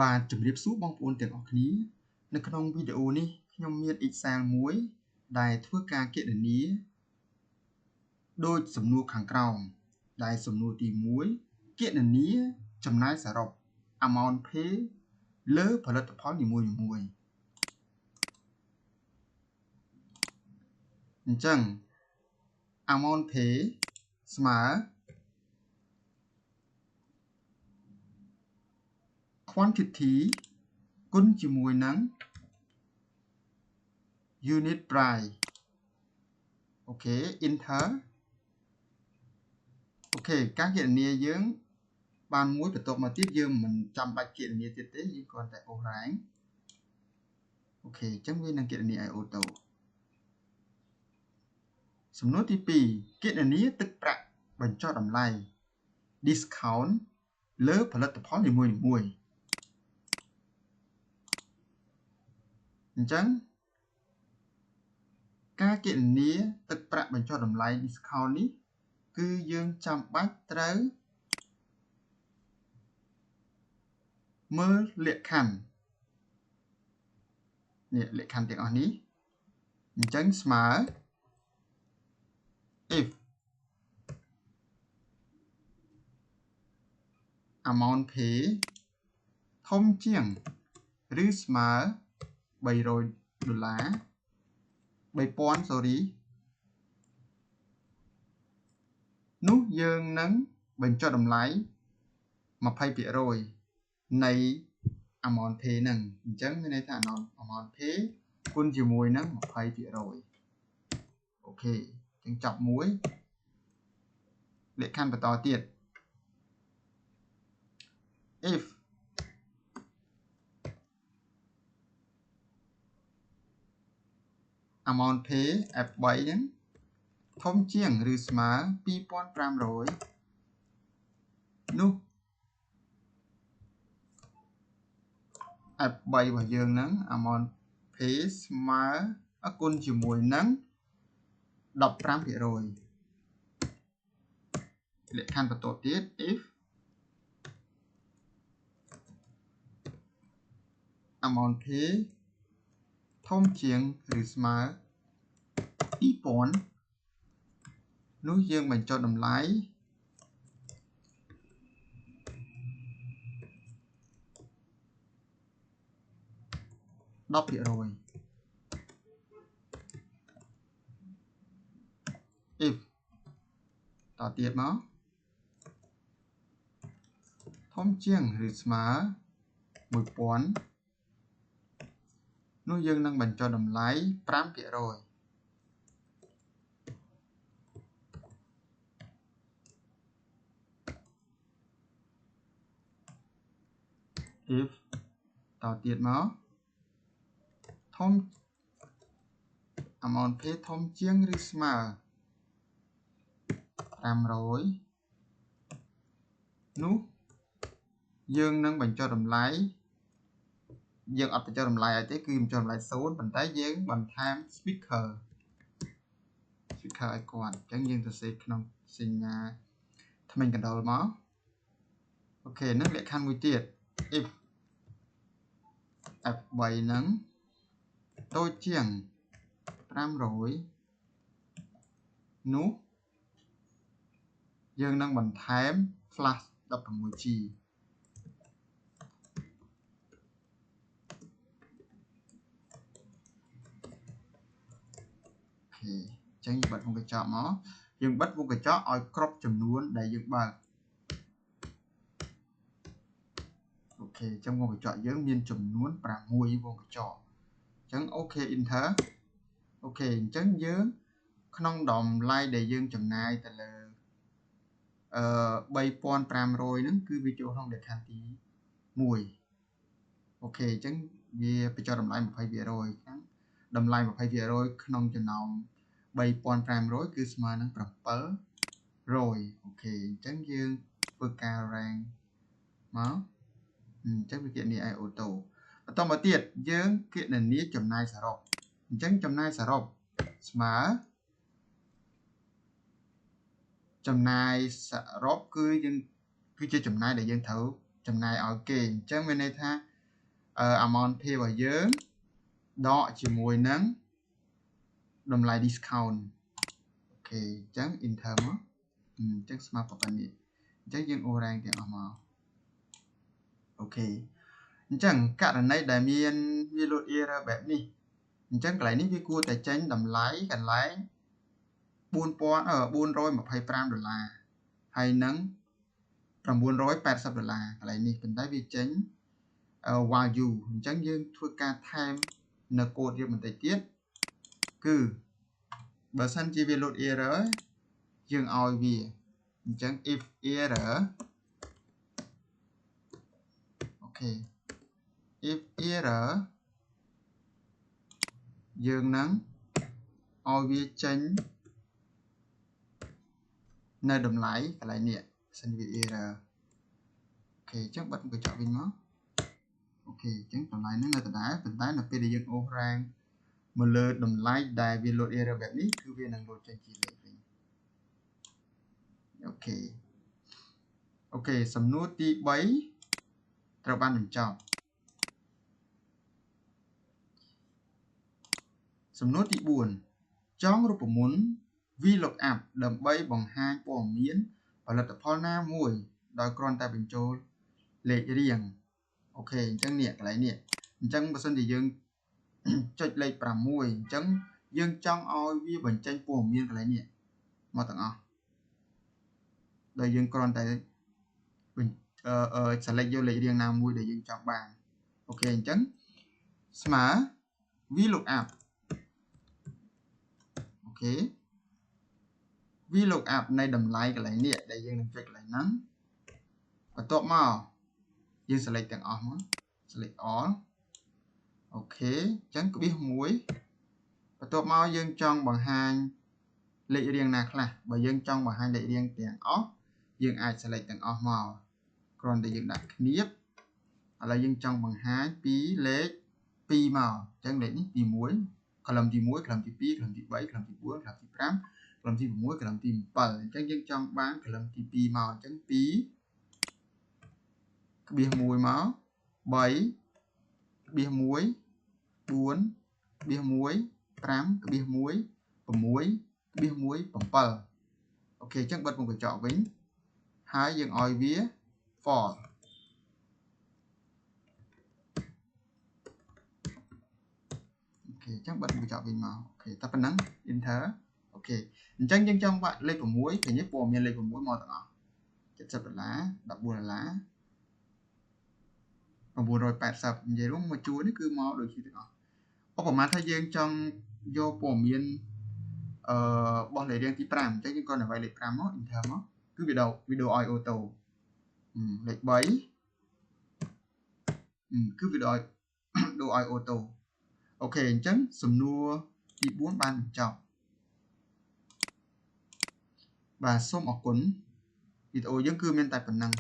បាទជំរាបសួរបងប្អូនទាំងអស់គ្នានៅក្នុងវីដេអូនេះខ្ញុំមាន Excel មួយដែលធ្វើការគណនាដូចសំណួរខាងក្រោមដែលសំណួរទី1គណនាចំណាយសរុប amount pay លើផលិតផលនីមួយៗអញ្ចឹង amount pay ស្មើ quantity គុណជាមួយនឹង unit price អូខេ enter អូខេការគណនាយើងបានមួយបន្ទាប់មកទៀតយើងមិនចាំបាច់គណនាទៀតទេយើងគ្រាន់តែអូសរ៉ែងអូខេអញ្ចឹងវានឹងគណនាឲ្យអូតូសំណួរទី2គណនាទឹកប្រាក់បញ្ចុះតម្លៃ discount លើផលិតផលនីមួយៗអញ្ចឹងការគណនាទឹកប្រាក់បញ្ចុះតម្លៃ discount នេះគឺយើងចាំបាច់ត្រូវមើលលក្ខខណ្ឌនេះលក្ខខណ្ឌទាំងអស់នេះអញ្ចឹងស្មើ if amount pay ធំជាងឬស្មើ$300 sorry នោះយើងនឹងបញ្ចុះតម្លៃ 20% នៃ amount pay ហ្នឹងអញ្ចឹងមានន័យថា amount pay គុណជាមួយនឹង 20% អូខេអញ្ចឹងចប់មួយលក្ខខណ្ឌបន្តទៀត if amount pay F3 ហ្នឹងធំជាងឬស្មើ 2,500 នោះ F3 របស់យើងហ្នឹង amount pay ស្មើគុណជាមួយនឹង 15% លក្ខខណ្ឌបន្តទៀត if amount pay ធំជាងឬស្មើ 2,000 នោះយើងបញ្ចុះតម្លៃ 10% if តទៀតមកធំជាងឬស្មើ 1000 នោះយើងនឹងបញ្ចុះតម្លៃ 5% if តទៀតមកធំ amount pay ធំជាងឬស្មើ 500 នោះយើងនឹងបញ្ចុះតម្លៃយើងអត់បញ្ចុះតម្លៃឲ្យទេគឺបញ្ចុះតម្លៃ0ប៉ុន្តែយើងបន្ថែម speaker ឲ្យគាត់អញ្ចឹងយើងសរសេរក្នុងសញ្ញាថ្មិញកណ្ដុរមកអូខេហ្នឹងលក្ខខណ្ឌមួយទៀត if F3 ហ្នឹងតូចជាង 500 នោះយើងនឹងបន្ថែម flash 16G អញ្ចឹងយើងបិទវងកញ្ចក់មកយើងបិទវងកញ្ចក់ឲ្យគ្រប់ចំនួនដែលយើងបើកអូខេអញ្ចឹងវងកញ្ចក់យើងមានចំនួន6វងកញ្ចក់អញ្ចឹងអូខេ enter អូខេអញ្ចឹងយើងក្នុងតម្លៃដែលយើងចំណាយទៅលើ3500ហ្នឹងគឺវាចូលក្នុងលក្ខខណ្ឌទី1អូខេអញ្ចឹងវាបញ្ចុះតម្លៃ 20% ហ្នឹងតម្លៃ 20% ក្នុងចំណោម 3500 គឺស្មើនឹង 700 អូខេអញ្ចឹងយើងធ្វើការ rank មកអញ្ចឹងវាគណនាឲ្យអូតូបន្តមកទៀតយើងគណនាចំណាយសរុបអញ្ចឹងចំណាយសរុបស្មើចំណាយសរុបគឺយើងគឺជាចំណាយដែលយើងត្រូវ ចំណាយឲ្យគេអញ្ចឹងមានន័យថាamount pay របស់យើងដកជាមួយនឹងតម្លៃ discount អូខេអញ្ចឹង enter មកអញ្ចឹងស្មើប៉ុណ្ណេះអញ្ចឹងយើងអូរ៉ាងទាំងអស់មកអូខេអញ្ចឹងករណីដែលមាន value error បែបនេះអញ្ចឹងកន្លែងនេះវាគួរតែចេញតម្លៃកន្លែង$425ហើយនឹង$980កន្លែងនេះប៉ុន្តែវាចេញ value អញ្ចឹងយើងធ្វើការថែមនៅកូដយើងបន្តិចទៀតគឺបើសិនជាវា load error យើងឲ្យវាអញ្ចឹង if error អូខេ if error យើងនឹងឲ្យវាចេញនៅតម្លៃកន្លែងនេះសិនវា error អូខេអញ្ចឹងបិទកញ្ចក់វិញមកអូខេអញ្ចឹងតម្លៃហ្នឹងនៅដដែលប៉ុន្តែនៅពេលដែលយើងអូសរ៉ាងមកលើតម្លៃដែលវា load error បែបនេះគឺវានឹង load ចេញជាលេខវិញអូខេអូខេសំណួរទី3ត្រូវបានបញ្ចប់សំណួរទី4ចងរូបមន្ត VLOOKUP ដើម្បីបង្ហាញព័ត៌មានផលិតផលណាមួយដោយគ្រាន់តែបញ្ចូលលេខរៀងអូខេអញ្ចឹងនេះកន្លែងនេះអញ្ចឹងបើសិនជាយើងចុចលេខ6អញ្ចឹងយើងចង់ឲ្យវាបញ្ចេញព័ត៌មានកន្លែងនេះមកទាំងអស់ដោយយើងគ្រាន់តែselect យកលេខរៀងណាមួយដែលយើងចង់បានអូខេអញ្ចឹងស្មើ VLOOKUP អូខេ VLOOKUP នៃតម្លៃកន្លែងនេះដែលយើងនឹងចុចកន្លែងហ្នឹងបន្ទាប់មកយើង select ទាំងអស់មក select all អូខេអញ្ចឹងក្បៀស1បន្ទាប់មកយើងចង់បង្ហាញលេខរៀងណាខ្លះបើយើងចង់បង្ហាញលេខរៀងទាំងអស់យើងអាច select ទាំងអស់មកគ្រាន់តែយើងដាក់គ្នាបឥឡូវយើងចង់បង្ហាញពីលេខ2មកអញ្ចឹងលេខនេះទី1 column ទី1 column ទី2 columnទី3 column ទី4 column ទី5 column ទី6 column ទី7អញ្ចឹងយើងចង់បាន column ទី2មកអញ្ចឹង2ក្បៀស1មក3ក្បៀស1 4ក្បៀស1 5ក្បៀស1 6ក្បៀស1 7អូខេអញ្ចឹងបិទមុខកញ្ចក់វិញហើយយើងឲ្យវា false អូខេអញ្ចឹងបិទមុខកញ្ចក់វិញមកអូខេតែប៉ុណ្ណឹង enter អូខេអញ្ចឹងយើងចង់បាក់លេខ6ឃើញទេព័ត៌មានលេខ6មកទាំងអស់$70 $14 980និយាយរួមមួយជួរនេះគឺមកដូចជាទាំងអស់ឧបមាថាយើងចង់យកព័ត៌មានបោះលេខរៀងទី5អញ្ចឹងយើងគ្រាន់តែវាយលេខ5មក enter មកគឺវីដេអូឲ្យអូតូលេខ3គឺវីដេអូឲ្យអូតូអូខេអញ្ចឹងសំណួរទី4បានបញ្ចប់បាទសូមអរគុណវីដេអូយើងគឺមានតែប៉ុណ្ណឹង